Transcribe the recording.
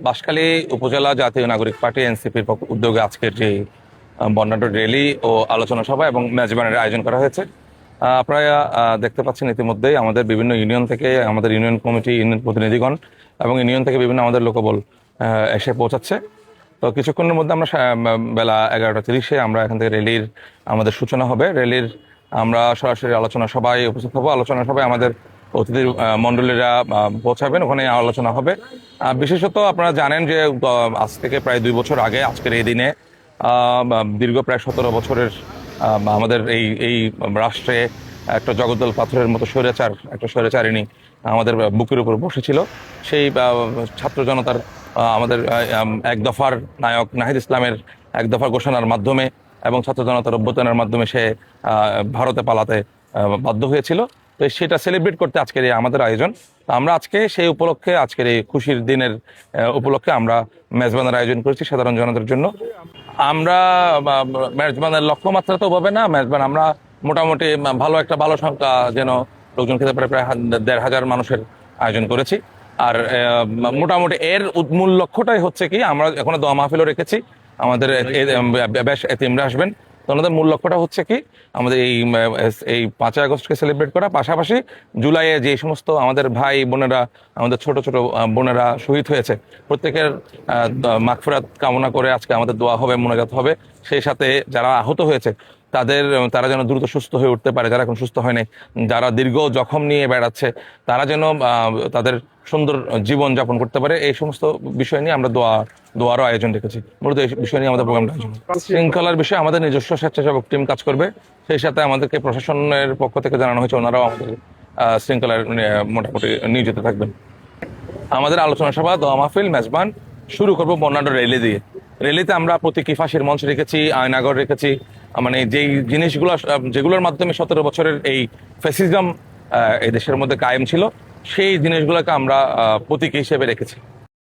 বাঁশখালী উপজেলা জাতীয় নাগরিক পার্টি এনসিপির উদ্যোগে আজকের যে বর্ণাঢ্য র্যালি ও আলোচনা সভা এবং মেজবানের আয়োজন করা হয়েছে। আপনারা দেখতে পাচ্ছেন ইতিমধ্যেই আমাদের বিভিন্ন ইউনিয়ন থেকে আমাদের ইউনিয়ন কমিটি, ইউনিয়ন প্রতিনিধিগণ এবং ইউনিয়ন থেকে বিভিন্ন আমাদের লোকবল এসে পৌঁছাচ্ছে। তো কিছুক্ষণের মধ্যে আমরা বেলা 11:30-এ আমরা এখান থেকে র্যালির আমাদের সূচনা হবে। র্যালির আমরা সরাসরি আলোচনা সভায় উপস্থিত হবো। আলোচনা সভায় আমাদের অতিথি মণ্ডলীরা পৌঁছাবেন, ওখানে আলোচনা হবে। বিশেষত আপনারা জানেন যে আজ থেকে প্রায় 2 বছর আগে আজকের এই দিনে দীর্ঘ প্রায় 17 বছরের আমাদের এই এই রাষ্ট্রে একটা জগদ্দল পাথরের মতো একটা স্বৈরাচারিণী আমাদের বুকের উপর বসেছিল। সেই ছাত্র জনতার আমাদের এক দফার নায়ক নাহিদ ইসলামের এক দফার ঘোষণার মাধ্যমে এবং ছাত্র জনতার অভ্যুত্থানের মাধ্যমে সে ভারতে পালাতে বাধ্য হয়েছিল। তো সেটা সেলিব্রেট করতে আজকের এই আমাদের আয়োজন। আমরা আজকে সেই উপলক্ষে, আজকের এই খুশির দিনের উপলক্ষে আমরা মেজবানের আয়োজন করেছি সাধারণ জনতার জন্য। আমরা মেজবানের লক্ষ্যমাত্রা তো হবে না, মেজবান আমরা মোটামুটি ভালো সংখ্যা যেন লোকজন খেতে পারে, প্রায় 1,500 মানুষের আয়োজন করেছি। আর মোটামুটি এর মূল লক্ষ্যটাই হচ্ছে কি, আমরা এখনো দোয়া মাহফিলও রেখেছি। আমাদের বেশ এতিমরা আসবেন। তো আমাদের মূল লক্ষ্যটা হচ্ছে কি, আমাদের এই 5ই আগস্টকে সেলিব্রেট করা, পাশাপাশি জুলাইয়ে যে সমস্ত আমাদের ভাই বোনেরা, আমাদের ছোট ছোট বোনেরা শহীদ হয়েছে, প্রত্যেকের মাগফিরাত কামনা করে আজকে আমাদের দোয়া হবে, মোনাজাত হবে। সেই সাথে যারা আহত হয়েছে তারা যেন দ্রুত সুস্থ হয়ে উঠতে পারে, যারা এখন সুস্থ হয় নাই, যারা দীর্ঘ জখম নিয়ে বেড়াচ্ছে, তারা যেন তাদের সুন্দর জীবন যাপন করতে পারে। এই সমস্ত বিষয় নিয়ে আমরা দোয়ারও আয়োজন রেখেছি। মূলত এই বিষয় নিয়ে আমাদের প্রোগ্রামটা আয়োজন। শৃঙ্খলার বিষয়ে আমাদের নিজস্ব স্বেচ্ছাসেবক টিম কাজ করবে। সেই সাথে আমাদেরকে প্রশাসনের পক্ষ থেকে জানানো হয়েছে, ওনারাও আমাদের শৃঙ্খলার মোটামুটি নিয়োজিত থাকবেন। আমাদের আলোচনা সভা, দোয়া মাহফিল, মেজবান শুরু করবো বর্ণাঢ্য র্যালি দিয়ে। র্যালিতে আমরা প্রতীকী ফাঁসির মঞ্চ রেখেছি, আয়নাগর রেখেছি, মানে যেই জিনিসগুলো যেগুলোর মাধ্যমে 17 বছরের এই ফ্যাসিজম এই দেশের মধ্যে কায়েম ছিল, সেই জিনিসগুলোকে আমরা প্রতীকী হিসেবে রেখেছি।